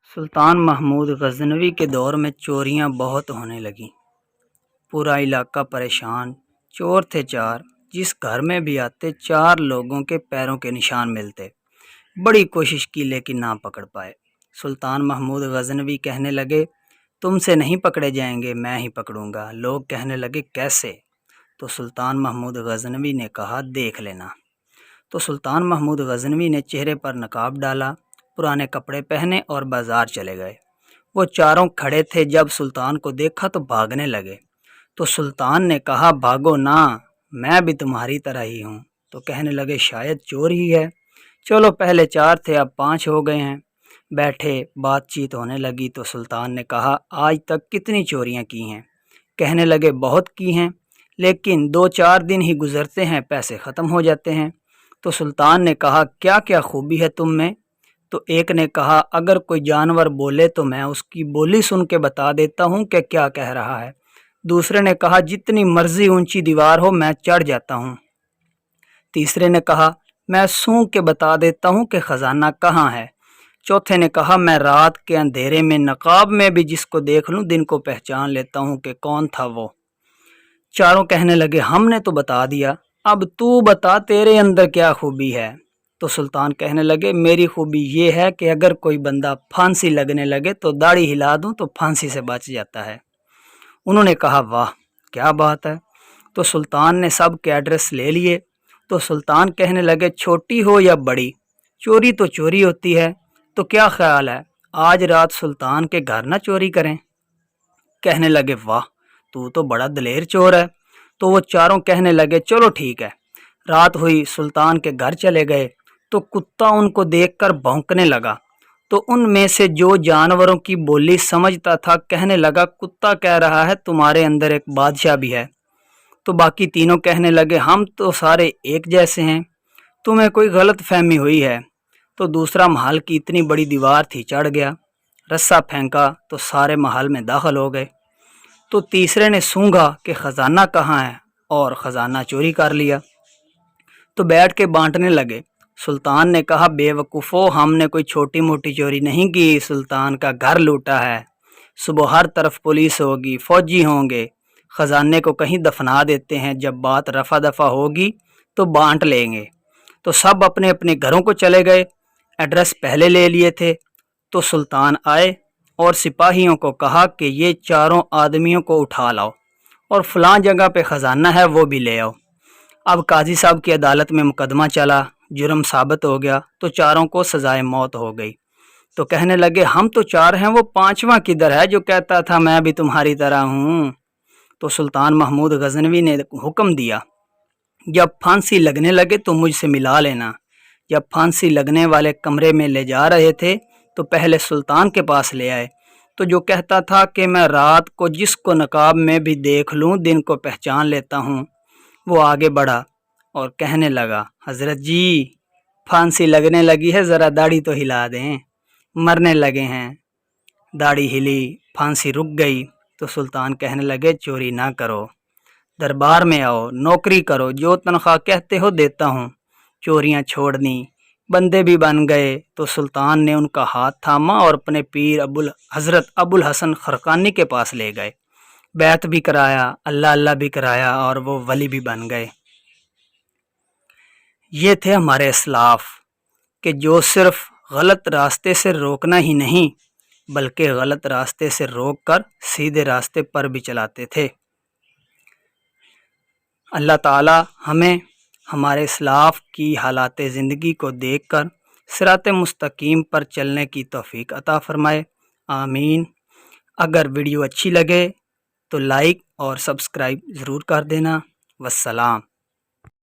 سلطان محمود غزنوی کے دور میں چوریاں بہت ہونے لگیں۔ پورا علاقہ پریشان، چور تھے چار، جس گھر میں بھی آتے 4 لوگوں کے پیروں کے نشان ملتے۔ بڑی کوشش کی لیکن نہ پکڑ پائے۔ سلطان محمود غزنوی کہنے لگے تم سے نہیں پکڑے جائیں گے، میں ہی پکڑوں گا۔ لوگ کہنے لگے کیسے؟ تو سلطان محمود غزنوی نے کہا دیکھ لینا۔ تو سلطان محمود غزنوی نے چہرے پر نقاب ڈالا، پرانے کپڑے پہنے اور بازار چلے گئے۔ وہ چاروں کھڑے تھے، جب سلطان کو دیکھا تو بھاگنے لگے۔ تو سلطان نے کہا بھاگو نہ، میں بھی تمہاری طرح ہی ہوں۔ تو کہنے لگے شاید چور ہی ہے، چلو پہلے 4 تھے اب 5 ہو گئے ہیں۔ بیٹھے، بات چیت ہونے لگی تو سلطان نے کہا آج تک کتنی چوریاں کی ہیں؟ کہنے لگے بہت کی ہیں، لیکن 2-4 دن ہی گزرتے ہیں پیسے ختم ہو جاتے ہیں۔ تو سلطان نے کہا کیا کیا خوبی ہے تم میں؟ تو ایک نے کہا اگر کوئی جانور بولے تو میں اس کی بولی سن کے بتا دیتا ہوں کہ کیا کہہ رہا ہے۔ دوسرے نے کہا جتنی مرضی اونچی دیوار ہو میں چڑھ جاتا ہوں۔ تیسرے نے کہا میں سونگ کے بتا دیتا ہوں کہ خزانہ کہاں ہے۔ چوتھے نے کہا میں رات کے اندھیرے میں نقاب میں بھی جس کو دیکھ لوں دن کو پہچان لیتا ہوں کہ کون تھا وہ۔ چاروں کہنے لگے ہم نے تو بتا دیا، اب تو بتا تیرے اندر کیا خوبی ہے؟ تو سلطان کہنے لگے میری خوبی یہ ہے کہ اگر کوئی بندہ پھانسی لگنے لگے تو داڑھی ہلا دوں تو پھانسی سے بچ جاتا ہے۔ انہوں نے کہا واہ کیا بات ہے۔ تو سلطان نے سب کے ایڈریس لے لیے۔ تو سلطان کہنے لگے چھوٹی ہو یا بڑی، چوری تو چوری ہوتی ہے، تو کیا خیال ہے آج رات سلطان کے گھر نہ چوری کریں؟ کہنے لگے واہ تو بڑا دلیر چور ہے۔ تو وہ چاروں کہنے لگے چلو ٹھیک ہے۔ رات ہوئی، سلطان کے گھر چلے گئے تو کتا ان کو دیکھ کر بھونکنے لگا۔ تو ان میں سے جو جانوروں کی بولی سمجھتا تھا کہنے لگا کتا کہہ رہا ہے تمہارے اندر ایک بادشاہ بھی ہے۔ تو باقی تینوں کہنے لگے ہم تو سارے ایک جیسے ہیں، تمہیں کوئی غلط فہمی ہوئی ہے۔ تو دوسرا محل کی اتنی بڑی دیوار تھی، چڑھ گیا، رسا پھینکا تو سارے محل میں داخل ہو گئے۔ تو تیسرے نے سونگا کہ خزانہ کہاں ہے اور خزانہ چوری کر لیا۔ تو بیٹھ کے بانٹنے لگے۔ سلطان نے کہا بے وقوفو ہم نے کوئی چھوٹی موٹی چوری نہیں کی، سلطان کا گھر لوٹا ہے۔ صبح ہر طرف پولیس ہوگی، فوجی ہوں گے، خزانے کو کہیں دفنا دیتے ہیں، جب بات رفع دفع ہوگی تو بانٹ لیں گے۔ تو سب اپنے اپنے گھروں کو چلے گئے، ایڈریس پہلے لے لیے تھے۔ تو سلطان آئے اور سپاہیوں کو کہا کہ یہ چاروں آدمیوں کو اٹھا لاؤ اور فلاں جگہ پہ خزانہ ہے وہ بھی لے آؤ۔ اب قاضی صاحب کی عدالت میں مقدمہ چلا، جرم ثابت ہو گیا تو چاروں کو سزائے موت ہو گئی۔ تو کہنے لگے ہم تو 4 ہیں، وہ 5واں کدھر ہے جو کہتا تھا میں بھی تمہاری طرح ہوں؟ تو سلطان محمود غزنوی نے حکم دیا جب پھانسی لگنے لگے تو مجھ سے ملا لینا۔ جب پھانسی لگنے والے کمرے میں لے جا رہے تھے تو پہلے سلطان کے پاس لے آئے۔ تو جو کہتا تھا کہ میں رات کو جس کو نقاب میں بھی دیکھ لوں دن کو پہچان لیتا ہوں، وہ آگے بڑھا اور کہنے لگا حضرت جی پھانسی لگنے لگی ہے، ذرا داڑھی تو ہلا دیں، مرنے لگے ہیں۔ داڑھی ہلی، پھانسی رک گئی۔ تو سلطان کہنے لگے چوری نہ کرو، دربار میں آؤ، نوکری کرو، جو تنخواہ کہتے ہو دیتا ہوں۔ چوریاں چھوڑ دیں، بندے بھی بن گئے۔ تو سلطان نے ان کا ہاتھ تھاما اور اپنے پیر حضرت ابو الحسن خرقانی کے پاس لے گئے، بیعت بھی کرایا، اللہ اللہ بھی کرایا اور وہ ولی بھی بن گئے۔ یہ تھے ہمارے اسلاف کہ جو صرف غلط راستے سے روکنا ہی نہیں بلکہ غلط راستے سے روک کر سیدھے راستے پر بھی چلاتے تھے۔ اللہ تعالی ہمیں ہمارے اسلاف کی حالات زندگی کو دیکھ کر صراط مستقیم پر چلنے کی توفیق عطا فرمائے، آمین۔ اگر ویڈیو اچھی لگے تو لائک اور سبسکرائب ضرور کر دینا۔ والسلام۔